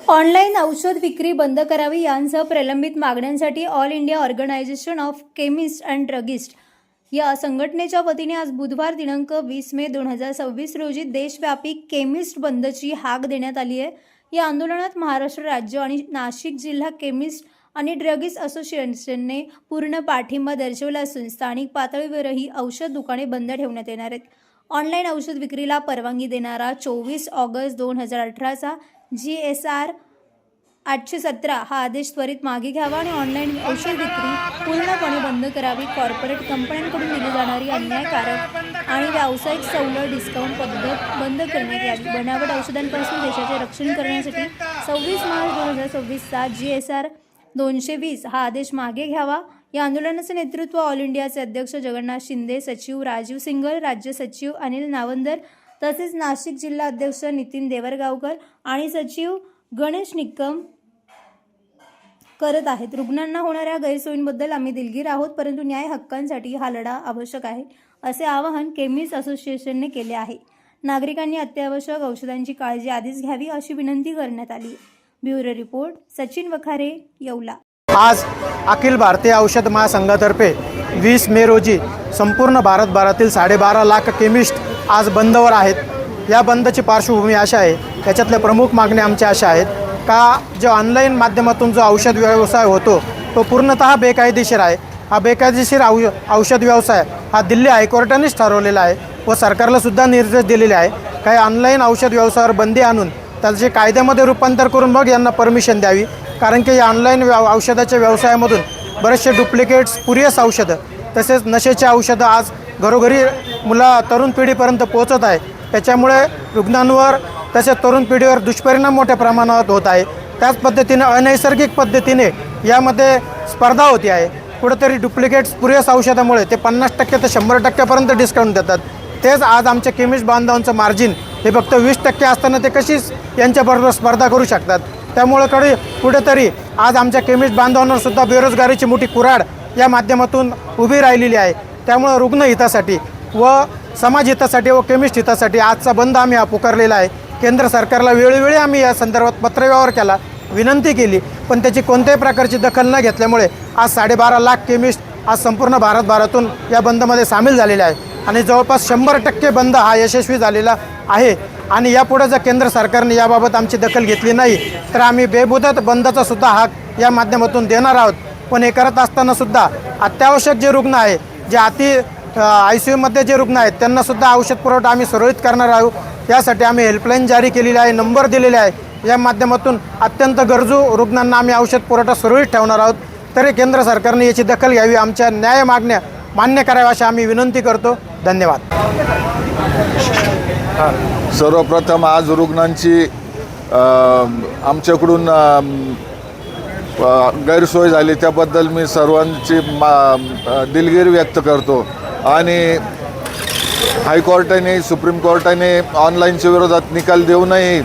Online औषध विक्री बंद करावी यांसह प्रलंबित मागण्यांसाठी All India Organisation of Chemist and Druggist या संघटनेच्या वतीने आज बुधवार दिनांक 20 मे 2026 रोजी देशव्यापी केमिस्ट बंदची हाक देण्यात आली आहे। या आंदोलनात महाराष्ट्र राज्य आणि नाशिक जिल्हा केमिस्ट आणि ड्रगिस्ट असोसिएशनने पूर्ण पाठिंबा दर्शवला असून स्थानिक पातळीवरही औषध दुकाने बंद ठेवण्यात येणार आहेत। ऑनलाईन औषध विक्रीला परवानगी देणारा 24 ऑगस्ट 2018चा GSR 817 हा आदेश त्वरित मागे घ्यावा आणि ऑनलाईन औषध विक्री पूर्णपणे बंद करावी। कॉर्पोरेट कंपन्यांकडून दिली जाणारी अन्यायकारक आणि व्यावसायिक सवलत डिस्काउंट पद्धत बंद करण्यात यावी। बनावट औषधांपासून देशाचे रक्षण करण्यासाठी 26 मार्च 2026चा GSR 220 हा आदेश मागे घ्यावा। या आंदोलनाचे नेतृत्व ऑल इंडियाचे अध्यक्ष जगन्नाथ शिंदे, सचिव राजीव सिंगल, राज्य सचिव अनिल नावंदर, तसेच नाशिक जिल्हा अध्यक्ष नितीन देवरगावकर आणि सचिव गणेश निकम करत आहेत। रुग्णांना होणाऱ्या गैरसोयींबद्दल आम्ही दिलगीर आहोत, परंतु न्याय हक्कांसाठी हा लढा आवश्यक आहे, असे आवाहन केमिस्ट असोसिएशनने केले आहे। नागरिकांनी अत्यावश्यक औषधांची काळजी आधीच घ्यावी अशी विनंती करण्यात आली। Bureau report, Sachin Wakhare, Yeola. आज अखिल भारतीय औषध महासंघातर्फे 20 मे रोजी संपूर्ण भारतभरातील 12.5 लाख केमिस्ट आज बंदवर आहेत। या बंदची पार्श्वभूमी अशा आहे, त्याच्यातल्या प्रमुख मागण्या आमच्या अशा आहेत का जो ऑनलाईन माध्यमातून जो औषध व्यवसाय होतो तो पूर्णतः बेकायदेशीर आहे। हा बेकायदेशीर औषध व्यवसाय हा दिल्ली हायकोर्टानेच ठरवलेला आहे व सरकारला सुद्धा निर्देश दिलेले आहे। काही ऑनलाईन औषध व्यवसायावर बंदी आणून त्याचे कायद्यामध्ये रूपांतर करून मग यांना परमिशन द्यावी, कारण की या ऑनलाईन औषधाच्या व्यवसायामधून बरेचसे डुप्लिकेट्स, स्पुरियस औषधं तसेच नशेचे औषधं आज घरोघरी तरुण पिढीपर्यंत पोहोचत आहे। त्याच्यामुळे रुग्णांवर तसेच तरुण पिढीवर दुष्परिणाम मोठ्या प्रमाणात होत आहे। त्याच पद्धतीने अनैसर्गिक पद्धतीने यामध्ये स्पर्धा होती आहे। कुठेतरी डुप्लिकेट स्पुरियस औषधामुळे ते 50% ते 100% डिस्काउंट देतात। तेच आज आमच्या केमिस्ट बांधवांचं मार्जिन हे फक्त 20% असताना ते कशीच यांच्याबरोबर स्पर्धा करू शकतात। त्यामुळे कुठेतरी आज आमच्या केमिस्ट बांधवांवर सुद्धा बेरोजगारीची मोठी कुऱ्हाड या माध्यमातून उभी राहिलेली आहे। त्यामुळे रुग्ण हितासाठी व समाज हितासाठी व केमिस्ट हितासाठी आजचा बंद आम्ही पुकारलेला आहे। केंद्र सरकारला वेळोवेळी आम्ही या संदर्भात पत्रव्यवहार केला, विनंती केली, पण त्याची कोणत्याही प्रकारची दखल न घेतल्यामुळे आज 12.5 लाख केमिस्ट आज संपूर्ण भारतभरातून या बंदमध्ये सामील झालेले आहे आणि जवळपास 100% बंद हा यशस्वी झालेला आहे। आणि यापुढे जर केंद्र सरकारने याबाबत आमची दखल घेतली नाही तर आम्ही बेमुदत बंदचा सुद्धा हाक या माध्यमातून देणार आहोत। पण हे करत असताना सुद्धा अत्यावश्यक जे रुग्ण आहे, जे ICUमध्ये जे रुग्ण आहेत त्यांनासुद्धा औषध पुरवठा आम्ही सुरळीत करणार आहोत। यासाठी आम्ही हेल्पलाईन जारी केलेली आहे, नंबर दिलेले आहे। या माध्यमातून अत्यंत गरजू रुग्णांना आम्ही औषध पुरवठा सुरळीत ठेवणार आहोत। तरी केंद्र सरकारने याची दखल घ्यावी, आमच्या न्याय मागण्या मान्य कराव्या अशी आम्ही विनंती करतो। धन्यवाद। सर्वप्रथम आज रुग्णांची आमच्याकडून गैरसोय झाली त्याबद्दल मी सर्वांची दिलगिरी व्यक्त करतो। आणि हायकोर्टाने, सुप्रीम कोर्टाने ऑनलाईनच्या विरोधात निकाल देऊनही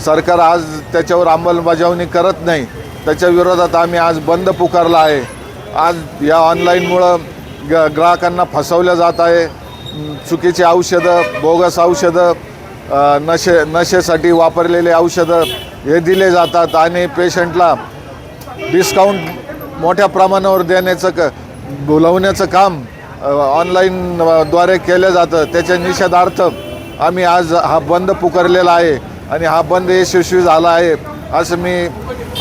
सरकार आज त्याच्यावर अंमलबजावणी करत नाही। त्याच्या विरोधात आम्ही आज बंद पुकारला आहे। आज या ऑनलाईनमुळं ग्राहकांना फसवलं जात आहे। चुकीची औषधं, बोगस औषधं, नशेसाठी वापरलेले औषधं हे दिले जातात आणि पेशंटला डिस्काउंट मोठ्या प्रमाणावर देण्याचं बोलवण्याचं काम ऑनलाईनद्वारे केलं जातं। त्याच्या निषेधार्थ आम्ही आज हा बंद पुकारलेला आहे आणि हा बंद यशस्वी झाला आहे असं मी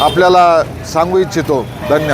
आपल्याला सांगू इच्छितो। धन्यवाद।